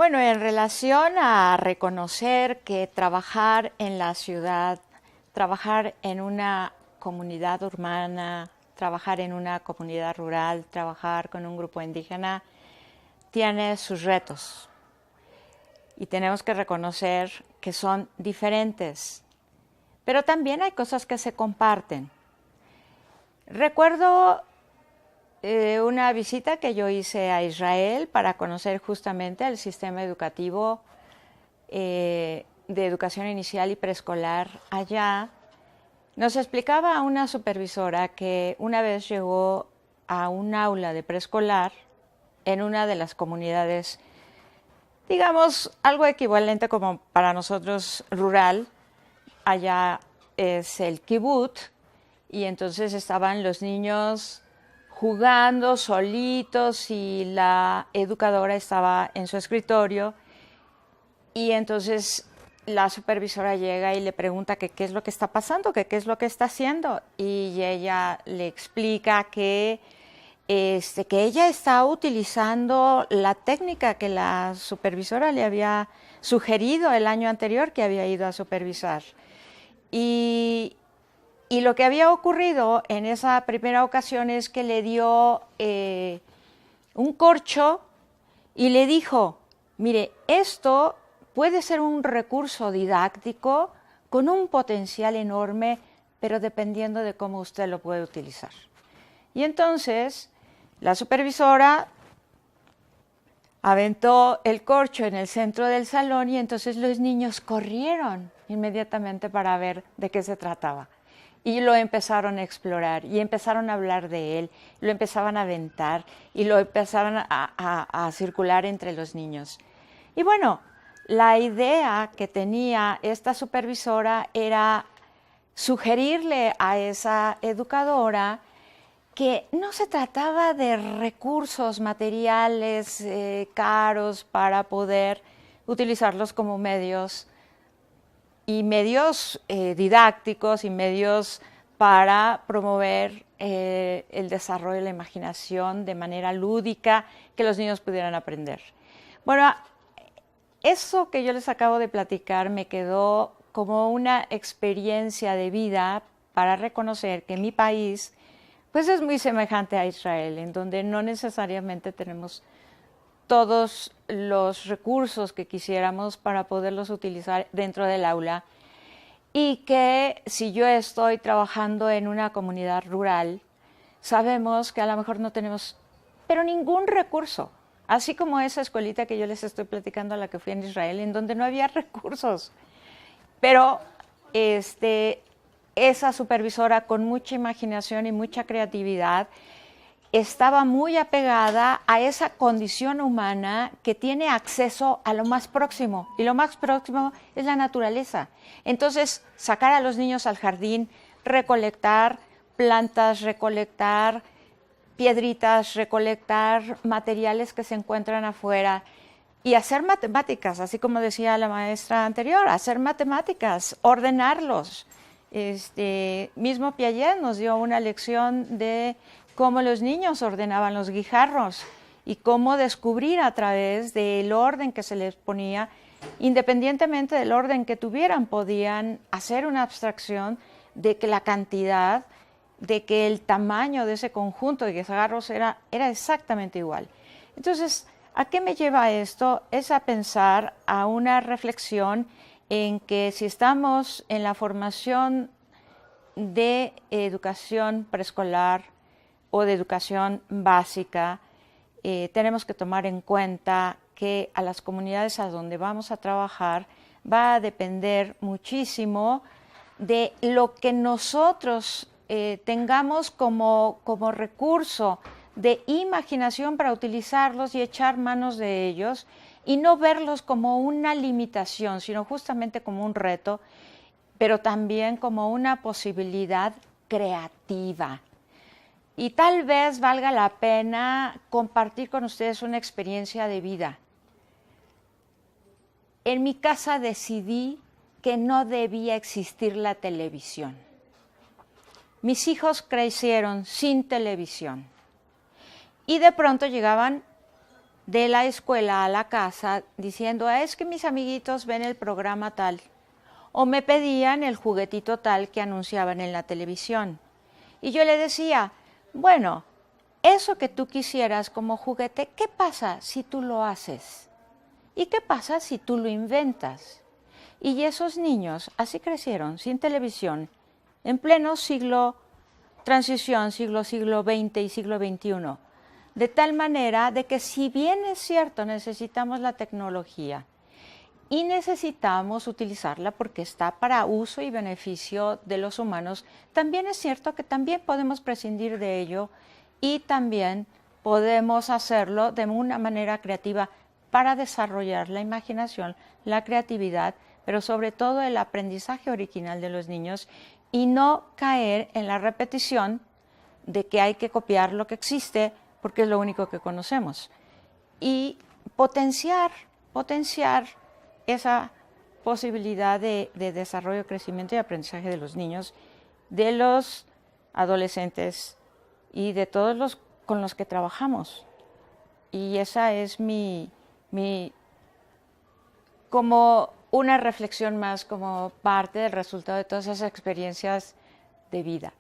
Bueno, en relación a reconocer que trabajar en la ciudad, trabajar en una comunidad urbana, trabajar en una comunidad rural, trabajar con un grupo indígena, tiene sus retos. Y tenemos que reconocer que son diferentes. Pero también hay cosas que se comparten. Recuerdo una visita que yo hice a Israel para conocer justamente el sistema educativo de educación inicial y preescolar allá. Nos explicaba una supervisora que una vez llegó a un aula de preescolar en una de las comunidades, digamos, algo equivalente como para nosotros rural. Allá es el kibutz, y entonces estaban los niños jugando solitos y la educadora estaba en su escritorio, y entonces la supervisora llega y le pregunta que qué es lo que está pasando, que qué es lo que está haciendo, y ella le explica que ella está utilizando la técnica que la supervisora le había sugerido el año anterior que había ido a supervisar. Y lo que había ocurrido en esa primera ocasión es que le dio un corcho y le dijo, mire, esto puede ser un recurso didáctico con un potencial enorme, pero dependiendo de cómo usted lo puede utilizar. Y entonces la supervisora aventó el corcho en el centro del salón y entonces los niños corrieron inmediatamente para ver de qué se trataba. Y lo empezaron a explorar y empezaron a hablar de él, lo empezaban a aventar y lo empezaron a circular entre los niños. Y bueno, la idea que tenía esta supervisora era sugerirle a esa educadora que no se trataba de recursos materiales caros para poder utilizarlos como medios didácticos y medios para promover el desarrollo de la imaginación de manera lúdica, que los niños pudieran aprender. Bueno, eso que yo les acabo de platicar me quedó como una experiencia de vida para reconocer que mi país pues es muy semejante a Israel, en donde no necesariamente tenemos todos los recursos que quisiéramos para poderlos utilizar dentro del aula, y que si yo estoy trabajando en una comunidad rural, sabemos que a lo mejor no tenemos pero ningún recurso, así como esa escuelita que yo les estoy platicando a la que fui en Israel, en donde no había recursos, pero esa supervisora con mucha imaginación y mucha creatividad estaba muy apegada a esa condición humana que tiene acceso a lo más próximo, y lo más próximo es la naturaleza. Entonces, sacar a los niños al jardín, recolectar plantas, recolectar piedritas, recolectar materiales que se encuentran afuera y hacer matemáticas, así como decía la maestra anterior, hacer matemáticas, ordenarlos. Mismo Piaget nos dio una lección de cómo los niños ordenaban los guijarros y cómo descubrir a través del orden que se les ponía, independientemente del orden que tuvieran, podían hacer una abstracción de que la cantidad, de que el tamaño de ese conjunto de guijarros era exactamente igual. Entonces, ¿a qué me lleva esto? Es a pensar, a una reflexión en que si estamos en la formación de educación preescolar o de educación básica, tenemos que tomar en cuenta que a las comunidades a donde vamos a trabajar va a depender muchísimo de lo que nosotros tengamos como recurso de imaginación para utilizarlos y echar manos de ellos, y no verlos como una limitación, sino justamente como un reto, pero también como una posibilidad creativa. Y tal vez valga la pena compartir con ustedes una experiencia de vida. En mi casa decidí que no debía existir la televisión. Mis hijos crecieron sin televisión. Y de pronto llegaban de la escuela a la casa diciendo, es que mis amiguitos ven el programa tal, o me pedían el juguetito tal que anunciaban en la televisión. Y yo le decía, bueno, eso que tú quisieras como juguete, ¿qué pasa si tú lo haces? ¿Y qué pasa si tú lo inventas? Y esos niños así crecieron, sin televisión, en pleno transición, siglo XX y siglo XXI. De tal manera de que si bien es cierto, necesitamos la tecnología y necesitamos utilizarla porque está para uso y beneficio de los humanos, también es cierto que también podemos prescindir de ello y también podemos hacerlo de una manera creativa para desarrollar la imaginación, la creatividad, pero sobre todo el aprendizaje original de los niños y no caer en la repetición de que hay que copiar lo que existe porque es lo único que conocemos. Y potenciar esa posibilidad de desarrollo, crecimiento y aprendizaje de los niños, de los adolescentes y de todos los con los que trabajamos. Y esa es como una reflexión más, como parte del resultado de todas esas experiencias de vida.